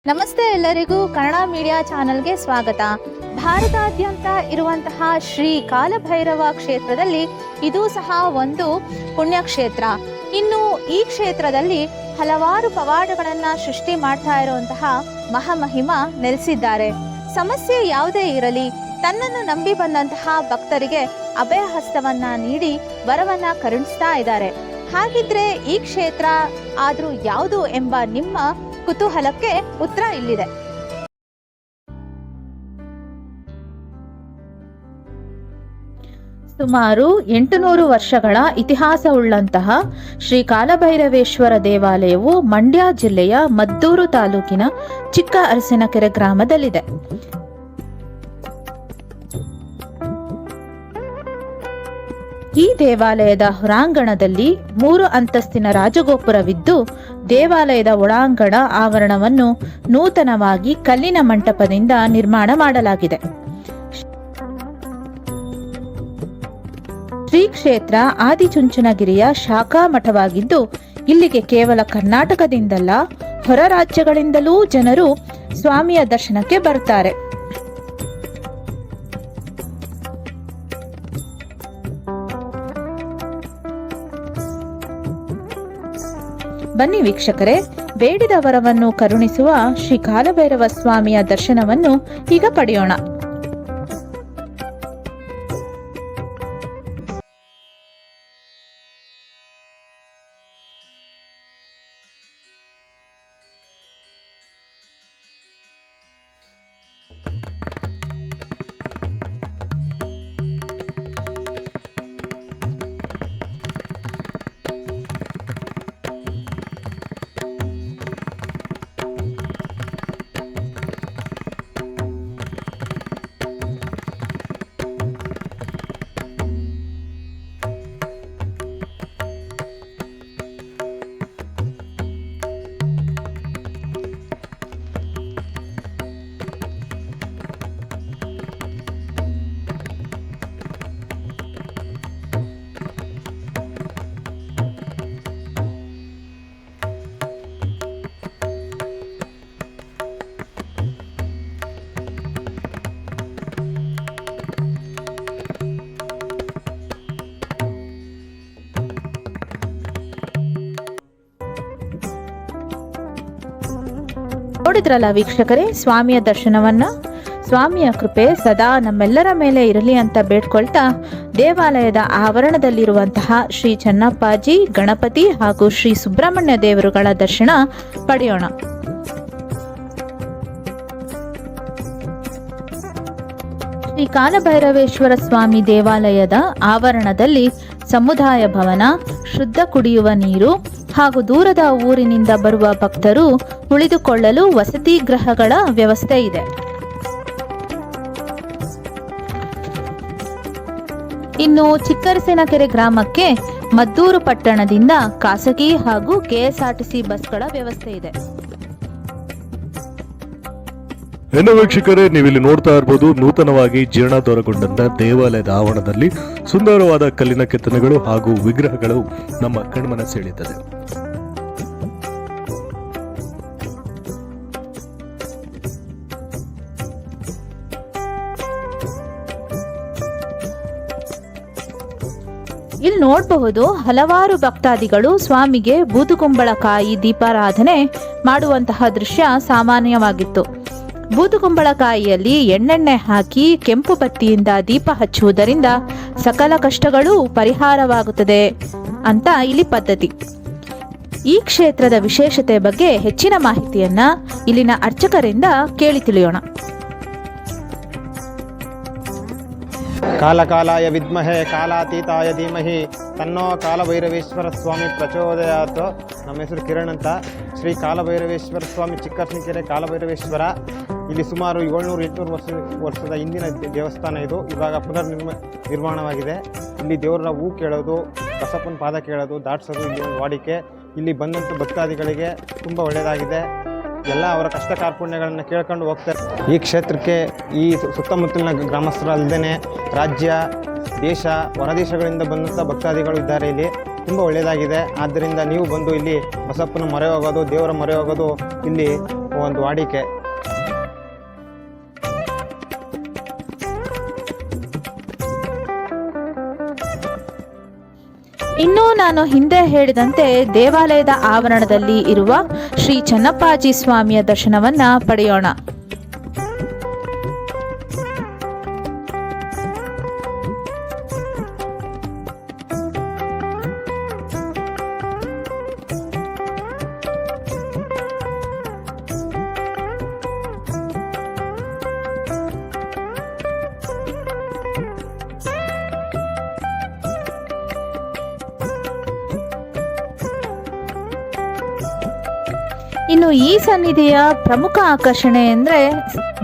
ನಮಸ್ತೆ ಎಲ್ಲರಿಗೂ ಕನ್ನಡ ಮೀಡಿಯಾ ಚಾನೆಲ್ಗೆ ಸ್ವಾಗತ. ಭಾರತಾದ್ಯಂತ ಇರುವಂತಹ ಶ್ರೀ ಕಾಲಭೈರವ ಕ್ಷೇತ್ರದಲ್ಲಿ ಇದು ಸಹ ಒಂದು ಪುಣ್ಯಕ್ಷೇತ್ರ. ಇನ್ನು ಈ ಕ್ಷೇತ್ರದಲ್ಲಿ ಹಲವಾರು ಪವಾಡಗಳನ್ನು ಸೃಷ್ಟಿ ಮಾಡ್ತಾ ಇರುವಂತಹ ಮಹಾಮಹಿಮ ನೆಲೆಸಿದ್ದಾರೆ. ಸಮಸ್ಯೆ ಯಾವುದೇ ಇರಲಿ, ತನ್ನನ್ನು ನಂಬಿ ಬಂದಂತಹ ಭಕ್ತರಿಗೆ ಅಭಯ ಹಸ್ತವನ್ನ ನೀಡಿ ವರವನ್ನ ಕರುಣಿಸ್ತಾ ಇದ್ದಾರೆ. ಹಾಗಿದ್ರೆ ಈ ಕ್ಷೇತ್ರ ಆದ್ರೂ ಯಾವುದು ಎಂಬ ನಿಮ್ಮ ಕುತೂಹಲಕ್ಕೆ ಉತ್ತರ ಇಲ್ಲಿದೆ. ಸುಮಾರು 800 ವರ್ಷಗಳ ಇತಿಹಾಸವುಳ್ಳಂತಹ ಶ್ರೀ ಕಾಲಭೈರವೇಶ್ವರ ದೇವಾಲಯವು ಮಂಡ್ಯ ಜಿಲ್ಲೆಯ ಮದ್ದೂರು ತಾಲೂಕಿನ ಚಿಕ್ಕ ಅರಸಿನಕೆರೆ ಗ್ರಾಮದಲ್ಲಿದೆ. ಈ ದೇವಾಲಯದ ಹೊರಾಂಗಣದಲ್ಲಿ 3 ಅಂತಸ್ತಿನ ರಾಜಗೋಪುರವಿದ್ದು, ದೇವಾಲಯದ ಒಳಾಂಗಣ ಆವರಣವನ್ನು ನೂತನವಾಗಿ ಕಲ್ಲಿನ ಮಂಟಪದಿಂದ ನಿರ್ಮಾಣ ಮಾಡಲಾಗಿದೆ. ಶ್ರೀ ಕ್ಷೇತ್ರ ಆದಿಚುಂಚನಗಿರಿಯ ಶಾಖಾ ಮಠವಾಗಿದ್ದು, ಇಲ್ಲಿಗೆ ಕೇವಲ ಕರ್ನಾಟಕದಿಂದಲ್ಲ, ಹೊರ ರಾಜ್ಯಗಳಿಂದಲೂ ಜನರು ಸ್ವಾಮಿಯ ದರ್ಶನಕ್ಕೆ ಬರುತ್ತಾರೆ. ಬನ್ನಿ ವೀಕ್ಷಕರೇ, ಬೇಡಿದ ವರವನ್ನು ಕರುಣಿಸುವ ಶ್ರೀ ಕಾಲಭೈರವ ಸ್ವಾಮಿಯ ದರ್ಶನವನ್ನು ಈಗ ಪಡೆಯೋಣ. ನೋಡಿದ್ರಲ್ಲ ವೀಕ್ಷಕರೇ, ಸ್ವಾಮಿಯ ದರ್ಶನವನ್ನ. ಸ್ವಾಮಿಯ ಕೃಪೆ ಸದಾ ನಮ್ಮೆಲ್ಲರ ಮೇಲೆ ಇರಲಿ ಅಂತ ಬೇಡ್ಕೊಳ್ತಾ, ದೇವಾಲಯದ ಆವರಣದಲ್ಲಿರುವಂತಹ ಶ್ರೀ ಚನ್ನಪ್ಪಾಜಿ, ಗಣಪತಿ ಹಾಗೂ ಶ್ರೀ ಸುಬ್ರಹ್ಮಣ್ಯ ದೇವರುಗಳ ದರ್ಶನ ಪಡೆಯೋಣ. ಶ್ರೀ ಕಾಲಭೈರವೇಶ್ವರ ಸ್ವಾಮಿ ದೇವಾಲಯದ ಆವರಣದಲ್ಲಿ ಸಮುದಾಯ ಭವನ, ಶುದ್ಧ ಕುಡಿಯುವ ನೀರು ಹಾಗೂ ದೂರದ ಊರಿನಿಂದ ಬರುವ ಭಕ್ತರು ಉಳಿದುಕೊಳ್ಳಲು ವಸತಿ ಗೃಹಗಳ ವ್ಯವಸ್ಥೆ ಇದೆ. ಇನ್ನು ಚಿಕ್ಕರಸಿನಕೆರೆ ಗ್ರಾಮಕ್ಕೆ ಮದ್ದೂರು ಪಟ್ಟಣದಿಂದ ಖಾಸಗಿ ಹಾಗೂ ಕೆಎಸ್ಆರ್ಟಿಸಿ ಬಸ್ಗಳ ವ್ಯವಸ್ಥೆ ಇದೆ. ಏನು ವೀಕ್ಷಕರೇ, ನೀವಿಲ್ಲಿ ನೋಡ್ತಾ ಇರಬಹುದು, ನೂತನವಾಗಿ ಜೀರ್ಣೋದ್ಧಾರಗೊಂಡಂತ ದೇವಾಲಯದ ಆವರಣದಲ್ಲಿ ಸುಂದರವಾದ ಕಲ್ಲಿನ ಕೆತ್ತನೆಗಳು ಹಾಗೂ ವಿಗ್ರಹಗಳು ನಮ್ಮ ಕಣ್ಮನ ಸೆಳೆಯುತ್ತದೆ. ಇಲ್ಲಿ ನೋಡಬಹುದು, ಹಲವಾರು ಭಕ್ತಾದಿಗಳು ಸ್ವಾಮಿಗೆ ಬೂದುಗುಂಬಳಕಾಯಿ ದೀಪಾರಾಧನೆ ಮಾಡುವಂತಹ ದೃಶ್ಯ ಸಾಮಾನ್ಯವಾಗಿತ್ತು. ಬೂದುಗುಂಬಳಕಾಯಿಯಲ್ಲಿ ಎಣ್ಣೆಣ್ಣೆ ಹಾಕಿ ಕೆಂಪು ಬತ್ತಿಯಿಂದ ದೀಪ ಹಚ್ಚುವುದರಿಂದ ಸಕಲ ಕಷ್ಟಗಳು ಪರಿಹಾರವಾಗುತ್ತದೆ ಅಂತ ಇಲ್ಲಿ ಪದ್ಧತಿ. ಈ ಕ್ಷೇತ್ರದ ವಿಶೇಷತೆ ಬಗ್ಗೆ ಹೆಚ್ಚಿನ ಮಾಹಿತಿಯನ್ನ ಇಲ್ಲಿನ ಅರ್ಚಕರಿಂದ ಕೇಳಿ ತಿಳಿಯೋಣ. ಕಾಲಕಾಲಾಯ ವಿದ್ಮಹೆ ಕಾಲಾತೀತಾಯ ಧೀಮಹಿ ತನ್ನೋ ಕಾಲಭೈರವೇಶ್ವರ ಸ್ವಾಮಿ ಪ್ರಚೋದಯಾತ್. ನಮ್ಮ ಹೆಸರು ಕಿರಣ್ ಅಂತ. ಶ್ರೀ ಕಾಲಭೈರವೇಶ್ವರ ಸ್ವಾಮಿ ಚಿಕ್ಕರಸಿನಕೆರೆ ಕಾಲಭೈರವೇಶ್ವರ. ಇಲ್ಲಿ ಸುಮಾರು 700-800 ವರ್ಷದ ಹಿಂದಿನ ದೇವಸ್ಥಾನ ಇದು. ಇವಾಗ ನಿರ್ಮಾಣವಾಗಿದೆ. ಇಲ್ಲಿ ದೇವರ ಹೂ ಕೇಳೋದು, ಬಸಪ್ಪನ ಪಾದ ಕೇಳೋದು, ದಾಟ್ಸೋದು ಇಲ್ಲಿ ಒಂದು ವಾಡಿಕೆ. ಇಲ್ಲಿ ಬಂದಂಥ ಭಕ್ತಾದಿಗಳಿಗೆ ತುಂಬ ಒಳ್ಳೆಯದಾಗಿದೆ. ಎಲ್ಲ ಅವರ ಕಷ್ಟ ಕಾರ್ಪಣ್ಯಗಳನ್ನು ಕೇಳ್ಕೊಂಡು ಹೋಗ್ತಾರೆ. ಈ ಕ್ಷೇತ್ರಕ್ಕೆ ಈ ಸುತ್ತಮುತ್ತಲಿನ ಗ್ರಾಮಸ್ಥರಲ್ಲದೇ ರಾಜ್ಯ, ದೇಶ, ಹೊರದೇಶಗಳಿಂದ ಬಂದಂಥ ಭಕ್ತಾದಿಗಳು ಇದ್ದಾರೆ. ಇಲ್ಲಿ ತುಂಬ ಒಳ್ಳೆಯದಾಗಿದೆ. ಆದ್ದರಿಂದ ನೀವು ಬಂದು ಇಲ್ಲಿ ಬಸಪ್ಪನ ಮೊರೆ ಹೋಗೋದು, ದೇವರ ಮೊರೆ ಹೋಗೋದು ಇಲ್ಲಿ ಒಂದು ವಾಡಿಕೆ. ಇನ್ನು ನಾನು ಹಿಂದೆ ಹೇಳಿದಂತೆ ದೇವಾಲಯದ ಆವರಣದಲ್ಲಿ ಇರುವ ಶ್ರೀ ಚನ್ನಪ್ಪಾಜಿ ಸ್ವಾಮಿಯ ದರ್ಶನವನ್ನ ಪಡೆಯೋಣ. ಇನ್ನು ಈ ಸನ್ನಿಧಿಯ ಪ್ರಮುಖ ಆಕರ್ಷಣೆ ಎಂದರೆ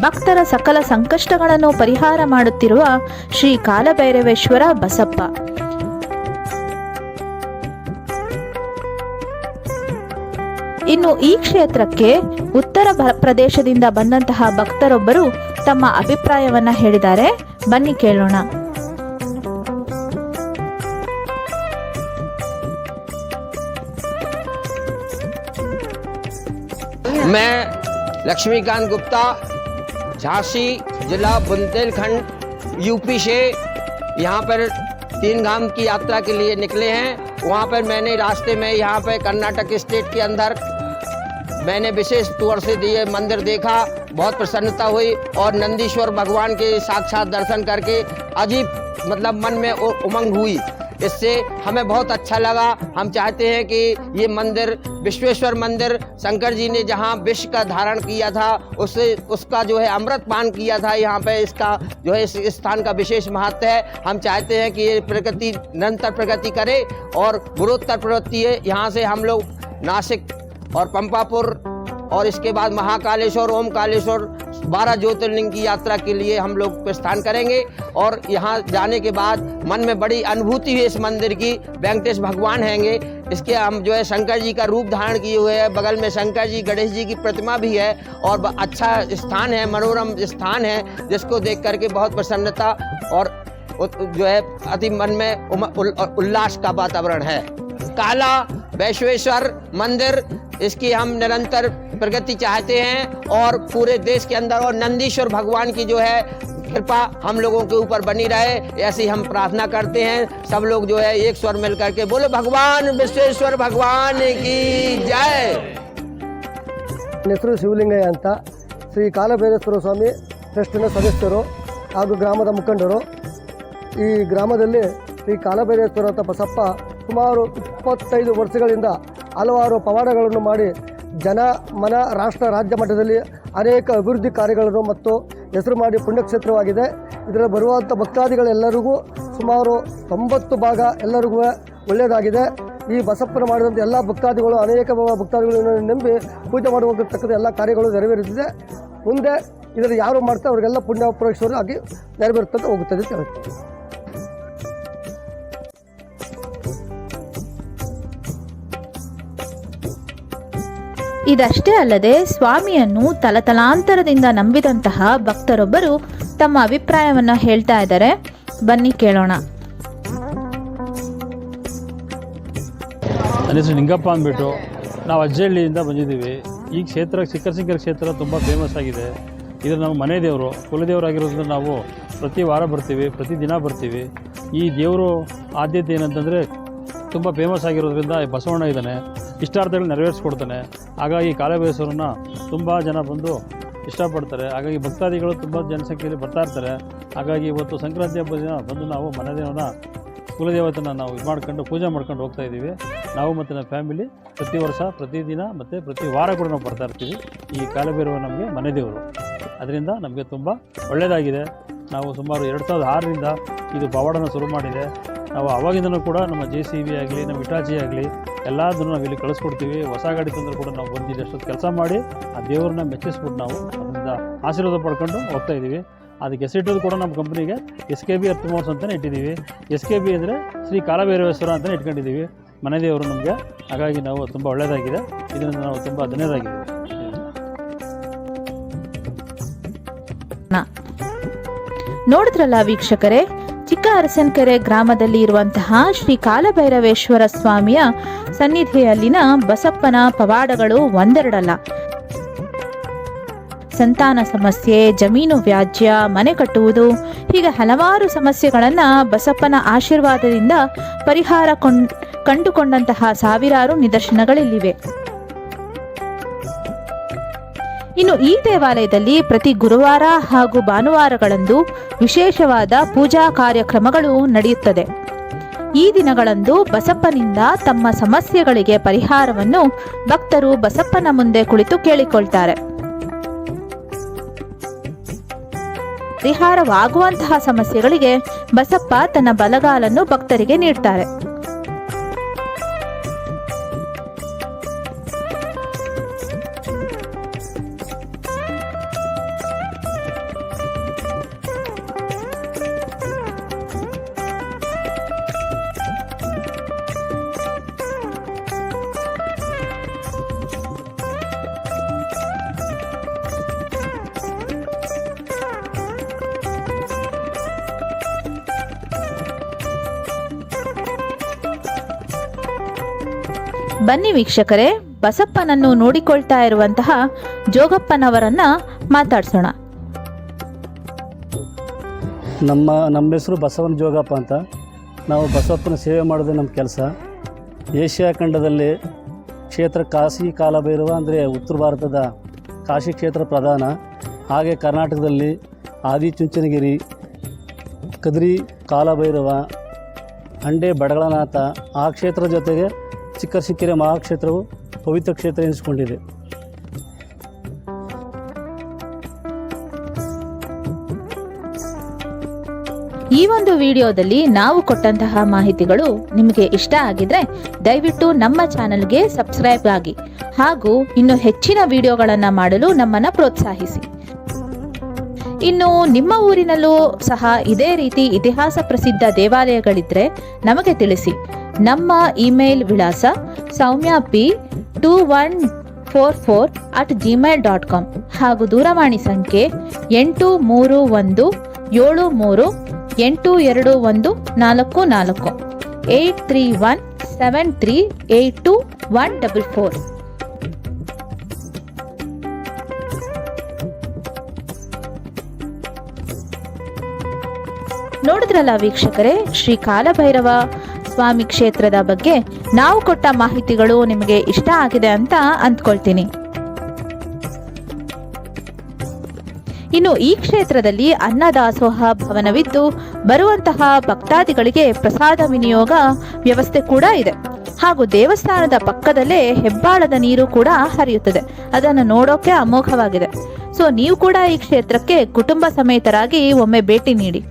ಭಕ್ತರ ಸಕಲ ಸಂಕಷ್ಟಗಳನ್ನು ಪರಿಹಾರ ಮಾಡುತ್ತಿರುವ ಶ್ರೀ ಕಾಲಭೈರವೇಶ್ವರ ಬಸಪ್ಪ. ಇನ್ನು ಈ ಕ್ಷೇತ್ರಕ್ಕೆ ಉತ್ತರ ಪ್ರದೇಶದಿಂದ ಬಂದಂತಹ ಭಕ್ತರೊಬ್ಬರು ತಮ್ಮ ಅಭಿಪ್ರಾಯವನ್ನ ಹೇಳಿದ್ದಾರೆ. ಬನ್ನಿ ಕೇಳೋಣ. मैं लक्ष्मीकांत गुप्ता झांसी जिला बुंदेलखंड यूपी से यहाँ पर 3 गांव की यात्रा के लिए निकले हैं। वहाँ पर मैंने रास्ते में यहाँ पर कर्नाटक स्टेट के अंदर मैंने विशेष तौर से ये मंदिर देखा, बहुत प्रसन्नता हुई और नंदीश्वर भगवान के साक्षात दर्शन करके अजीब मतलब मन में उमंग हुई। इससे हमें बहुत अच्छा लगा। हम चाहते हैं कि ये मंदिर विश्वेश्वर मंदिर शंकर जी ने जहाँ विष का धारण किया था उसका जो है अमृत पान किया था, यहाँ पे इसका जो है इस स्थान का विशेष महत्व है। हम चाहते हैं कि ये प्रगति निरंतर प्रगति करे और गुणोत्तर प्रवृत्ति है। यहाँ से हम लोग नासिक और पंपापुर और इसके बाद महाकालेश्वर, ओमकालेश्वर 12 ज्योतिर्लिंग की यात्रा के लिए हम लोग प्रस्थान करेंगे। और यहाँ जाने के बाद मन में बड़ी अनुभूति हुई इस मंदिर की। वेंकटेश भगवान हैंगे, इसके हम जो है शंकर जी का रूप धारण किए हुए हैं। बगल में शंकर जी गणेश जी की प्रतिमा भी है और अच्छा स्थान है, मनोरम स्थान है, जिसको देख करके बहुत प्रसन्नता और जो है अति मन में उल्लास का वातावरण है। काला वैश्वेश्वर मंदिर, इसकी हम निरंतर प्रगति चाहते हैं और पूरे देश के अंदर और नंदीश्वर भगवान की जो है कृपा हम लोगों के ऊपर बनी रहे, ऐसी हम प्रार्थना करते हैं। सब लोग जो है एक स्वर मिल करके बोलो भगवान विश्वेश्वर भगवान की जय। ನನ್ನ ಹೆಸರು ಶಿವಲಿಂಗಯ್ಯ ಅಂತ. ಶ್ರೀ ಕಾಲಭೈರೇಶ್ವರ ಸ್ವಾಮಿ ಟ್ರಸ್ಟಿನ ಸದಸ್ಯರು ಹಾಗೂ ಗ್ರಾಮದ ಮುಖಂಡರು. ಈ ಗ್ರಾಮದಲ್ಲಿ ಶ್ರೀ ಕಾಲಭೈರೇಶ್ವರ ಅಂತ ಬಸಪ್ಪ ಸುಮಾರು 25 ವರ್ಷಗಳಿಂದ ಹಲವಾರು ಪವಾಡಗಳನ್ನು ಮಾಡಿ ಜನ ಮನ ರಾಷ್ಟ್ರ ರಾಜ್ಯ ಮಟ್ಟದಲ್ಲಿ ಅನೇಕ ಅಭಿವೃದ್ಧಿ ಕಾರ್ಯಗಳನ್ನು ಮತ್ತು ಹೆಸರು ಮಾಡಿ ಪುಣ್ಯಕ್ಷೇತ್ರವಾಗಿದೆ. ಇದರಲ್ಲಿ ಬರುವಂಥ ಭಕ್ತಾದಿಗಳೆಲ್ಲರಿಗೂ ಸುಮಾರು 90 ಭಾಗ ಎಲ್ಲರಿಗೂ ಒಳ್ಳೆಯದಾಗಿದೆ. ಈ ಬಸಪ್ಪನ ಮಾಡಿದಂಥ ಎಲ್ಲ ಭಕ್ತಾದಿಗಳು ಅನೇಕ ಭಕ್ತಾದಿಗಳನ್ನು ನಂಬಿ ಪೂಜೆ ಮಾಡುವಂತಕ್ಕಂಥ ಎಲ್ಲ ಕಾರ್ಯಗಳು ನೆರವೇರುತ್ತಿದೆ. ಮುಂದೆ ಇದನ್ನು ಯಾರು ಮಾಡ್ತಾರೆ ಅವರಿಗೆಲ್ಲ ಪುಣ್ಯ ಪುರುಷರು ಆಗಿ ನೆರವೇರುತ್ತಾ ಹೋಗುತ್ತದೆ ಅಂತ ಹೇಳ್ತೀವಿ. ಇದಷ್ಟೇ ಅಲ್ಲದೆ ಸ್ವಾಮಿಯನ್ನು ತಲತಲಾಂತರದಿಂದ ನಂಬಿದಂತಹ ಭಕ್ತರೊಬ್ಬರು ತಮ್ಮ ಅಭಿಪ್ರಾಯವನ್ನು ಹೇಳ್ತಾ ಇದ್ದಾರೆ. ಬನ್ನಿ ಕೇಳೋಣ. ನನ್ನ ಹೆಸರು ನಿಂಗಪ್ಪ ಅಂದ್ಬಿಟ್ಟು ನಾವು ಅಜ್ಜಹಳ್ಳಿಯಿಂದ ಬಂದಿದ್ದೀವಿ. ಈ ಕ್ಷೇತ್ರ ಚಿಕ್ಕಸಿಂಗರ ಕ್ಷೇತ್ರ ತುಂಬ ಫೇಮಸ್ ಆಗಿದೆ. ಇದು ನಮ್ಮ ಮನೆ ದೇವರು, ಕುಲದೇವರಾಗಿರೋದ್ರಿಂದ ನಾವು ಪ್ರತಿ ವಾರ ಬರ್ತೀವಿ, ಪ್ರತಿದಿನ ಬರ್ತೀವಿ. ಈ ದೇವರು ಆದ್ಯತೆ ಏನಂತಂದರೆ ತುಂಬ ಫೇಮಸ್ ಆಗಿರೋದ್ರಿಂದ ಬಸವಣ್ಣ ಇದ್ದಾನೆ, ಇಷ್ಟಾರ್ಥಗಳು ನೆರವೇರಿಸ್ಕೊಡ್ತಾನೆ. ಹಾಗಾಗಿ ಕಾಲಭೈರೇಶ್ವರನ ತುಂಬ ಜನ ಬಂದು ಇಷ್ಟಪಡ್ತಾರೆ. ಹಾಗಾಗಿ ಭಕ್ತಾದಿಗಳು ತುಂಬ ಜನಸಂಖ್ಯೆಯಲ್ಲಿ ಬರ್ತಾ ಇರ್ತಾರೆ. ಹಾಗಾಗಿ ಇವತ್ತು ಸಂಕ್ರಾಂತಿ ಹಬ್ಬದ ದಿನ ಬಂದು ನಾವು ಮನೆ ದೇವನ ಕುಲದೇವತನ ನಾವು ಇದು ಮಾಡ್ಕೊಂಡು ಪೂಜೆ ಮಾಡ್ಕೊಂಡು ಹೋಗ್ತಾ ಇದ್ದೀವಿ. ನಾವು ಮತ್ತು ನಮ್ಮ ಫ್ಯಾಮಿಲಿ ಪ್ರತಿ ವರ್ಷ ಪ್ರತಿದಿನ ಮತ್ತು ಪ್ರತಿ ವಾರ ಕೂಡ ನಾವು ಬರ್ತಾ ಇರ್ತೀವಿ. ಈ ಕಾಲಭೈರವ ನಮಗೆ ಮನೆ ದೇವರು, ಅದರಿಂದ ನಮಗೆ ತುಂಬ ಒಳ್ಳೆಯದಾಗಿದೆ. ನಾವು ಸುಮಾರು 2006ರಿಂದ ಇದು ಪವಾಡನ ಶುರು ಮಾಡಿದೆ. ನಾವು ಆವಾಗಿಂದನೂ ಕೂಡ ನಮ್ಮ JCB ಆಗಲಿ ನಮ್ಮ ಇಟಾಚಿ ಆಗಲಿ ಎಲ್ಲದನ್ನು ನಾವು ಇಲ್ಲಿ ಕಳಿಸ್ಕೊಡ್ತೀವಿ. ಹೊಸ ಗಾಡಿ ತಂದರೂ ಕೂಡ ನಾವು ಬಂದು ಅಷ್ಟೊತ್ತು ಕೆಲಸ ಮಾಡಿ ಆ ದೇವ್ರನ್ನ ಮೆಚ್ಚಿಸ್ಬಿಟ್ಟು ನಾವು ಅದರಿಂದ ಆಶೀರ್ವಾದ ಪಡ್ಕೊಂಡು ಹೋಗ್ತಾ ಇದ್ದೀವಿ. ಅದಕ್ಕೆ ಹೆಸರಿಟ್ಟೋದು ಕೂಡ ನಮ್ಮ ಕಂಪ್ನಿಗೆ SKB ಎರ್ತ್ ಮೋರ್ಸ್ ಅಂತಲೇ ಇಟ್ಟಿದ್ದೀವಿ. SKB ಅಂದರೆ ಶ್ರೀ ಕಾಲಭೈರವೇಶ್ವರ ಅಂತಲೇ ಇಟ್ಕೊಂಡಿದ್ದೀವಿ, ಮನೆ ದೇವರು ನಮಗೆ. ಹಾಗಾಗಿ ನಾವು ತುಂಬ ಒಳ್ಳೆಯದಾಗಿದೆ, ಇದರಿಂದ ನಾವು ತುಂಬ ಧನ್ಯರಾಗಿದ್ದೀವಿ. ನೋಡಿದ್ರಲ್ಲ ವೀಕ್ಷಕರೇ, ಚಿಕ್ಕ ಅರಸನಕೆರೆ ಗ್ರಾಮದಲ್ಲಿ ಇರುವಂತಹ ಶ್ರೀ ಕಾಲಭೈರವೇಶ್ವರ ಸ್ವಾಮಿಯ ಸನ್ನಿಧಿಯಲ್ಲಿನ ಬಸಪ್ಪನ ಪವಾಡಗಳು ಒಂದೆರಡಲ್ಲ. ಸಂತಾನ ಸಮಸ್ಯೆ, ಜಮೀನು ವ್ಯಾಜ್ಯ, ಮನೆ ಕಟ್ಟುವುದು, ಹೀಗೆ ಹಲವಾರು ಸಮಸ್ಯೆಗಳನ್ನು ಬಸಪ್ಪನ ಆಶೀರ್ವಾದದಿಂದ ಪರಿಹಾರ ಕಂಡುಕೊಂಡಂತಹ ಸಾವಿರಾರು ನಿದರ್ಶನಗಳಿಲ್ಲಿವೆ. ಇನ್ನು ಈ ದೇವಾಲಯದಲ್ಲಿ ಪ್ರತಿ ಗುರುವಾರ ಹಾಗೂ ಭಾನುವಾರಗಳಂದು ವಿಶೇಷವಾದ ಪೂಜಾ ಕಾರ್ಯಕ್ರಮಗಳು ನಡೆಯುತ್ತದೆ. ಈ ದಿನಗಳಂದು ಬಸಪ್ಪನಿಂದ ತಮ್ಮ ಸಮಸ್ಯೆಗಳಿಗೆ ಪರಿಹಾರವನ್ನು ಭಕ್ತರು ಬಸಪ್ಪನ ಮುಂದೆ ಕುಳಿತು ಕೇಳಿಕೊಳ್ತಾರೆ. ಪರಿಹಾರವಾಗುವಂತಹ ಸಮಸ್ಯೆಗಳಿಗೆ ಬಸಪ್ಪ ತನ್ನ ಬಲಗಾಲನ್ನು ಭಕ್ತರಿಗೆ ನೀಡ್ತಾರೆ. ಬನ್ನಿ ವೀಕ್ಷಕರೇ, ಬಸಪ್ಪನನ್ನು ನೋಡಿಕೊಳ್ತಾ ಇರುವಂತಹ ಜೋಗಪ್ಪನವರನ್ನ ಮಾತಾಡ್ಸೋಣ. ನಮ್ಮ ಹೆಸರು ಬಸವನ ಜೋಗಪ್ಪ ಅಂತ. ನಾವು ಬಸವಪ್ಪನ ಸೇವೆ ಮಾಡೋದು ನಮ್ಮ ಕೆಲಸ. ಏಷ್ಯಾ ಖಂಡದಲ್ಲಿ ಕ್ಷೇತ್ರ ಕಾಶಿ ಕಾಲಭೈರವ ಅಂದರೆ ಉತ್ತರ ಭಾರತದ ಕಾಶಿ ಕ್ಷೇತ್ರ ಪ್ರಧಾನ. ಹಾಗೆ ಕರ್ನಾಟಕದಲ್ಲಿ ಆದಿಚುಂಚನಗಿರಿ, ಕದ್ರಿ ಕಾಲಭೈರವ, ಹಂಡೆ ಬಡಗಳನಾಥ ಆ ಕ್ಷೇತ್ರದ ಜೊತೆಗೆ ಚಿಕ್ಕರಸಿಕೆರೆ ಮಹಾಕ್ಷೇತ್ರವು ಪವಿತ್ರ ಕ್ಷೇತ್ರ ಎನಿಸಿಕೊಂಡಿದೆ. ಈ ಒಂದು ವಿಡಿಯೋದಲ್ಲಿ ನಾವು ಕೊಟ್ಟಂತಹ ಮಾಹಿತಿಗಳು ನಿಮಗೆ ಇಷ್ಟ ಆಗಿದ್ರೆ ದಯವಿಟ್ಟು ನಮ್ಮ ಚಾನೆಲ್ಗೆ ಸಬ್ಸ್ಕ್ರೈಬ್ ಆಗಿ ಹಾಗೂ ಇನ್ನು ಹೆಚ್ಚಿನ ವಿಡಿಯೋಗಳನ್ನು ಮಾಡಲು ನಮ್ಮನ್ನು ಪ್ರೋತ್ಸಾಹಿಸಿ. ಇನ್ನು ನಿಮ್ಮ ಊರಿನಲ್ಲೂ ಸಹ ಇದೇ ರೀತಿ ಇತಿಹಾಸ ಪ್ರಸಿದ್ಧ ದೇವಾಲಯಗಳಿದ್ರೆ ನಮಗೆ ತಿಳಿಸಿ. ನಮ್ಮ ಇಮೇಲ್ ವಿಳಾಸ soumyaP2144@gmail.com ಹಾಗೂ ದೂರವಾಣಿ ಸಂಖ್ಯೆ 83182144 8317382144. ನೋಡಿದ್ರಲ್ಲ ವೀಕ್ಷಕರೇ, ಶ್ರೀ ಕಾಲಭೈರವ ಸ್ವಾಮಿ ಕ್ಷೇತ್ರದ ಬಗ್ಗೆ ನಾವು ಕೊಟ್ಟ ಮಾಹಿತಿಗಳು ನಿಮಗೆ ಇಷ್ಟ ಆಗಿದೆ ಅಂತ ಅಂದ್ಕೊಳ್ತೀನಿ. ಇನ್ನು ಈ ಕ್ಷೇತ್ರದಲ್ಲಿ ಅನ್ನದಾಸೋಹ ಭವನವಿದ್ದು ಬರುವಂತಹ ಭಕ್ತಾದಿಗಳಿಗೆ ಪ್ರಸಾದ ವಿನಿಯೋಗ ವ್ಯವಸ್ಥೆ ಕೂಡ ಇದೆ. ಹಾಗೂ ದೇವಸ್ಥಾನದ ಪಕ್ಕದಲ್ಲೇ ಹೆಬ್ಬಾಳದ ನೀರು ಕೂಡ ಹರಿಯುತ್ತದೆ. ಅದನ್ನು ನೋಡೋಕೆ ಅಮೋಘವಾಗಿದೆ. ಸೊ ನೀವು ಕೂಡ ಈ ಕ್ಷೇತ್ರಕ್ಕೆ ಕುಟುಂಬ ಸಮೇತರಾಗಿ ಒಮ್ಮೆ ಭೇಟಿ ನೀಡಿ.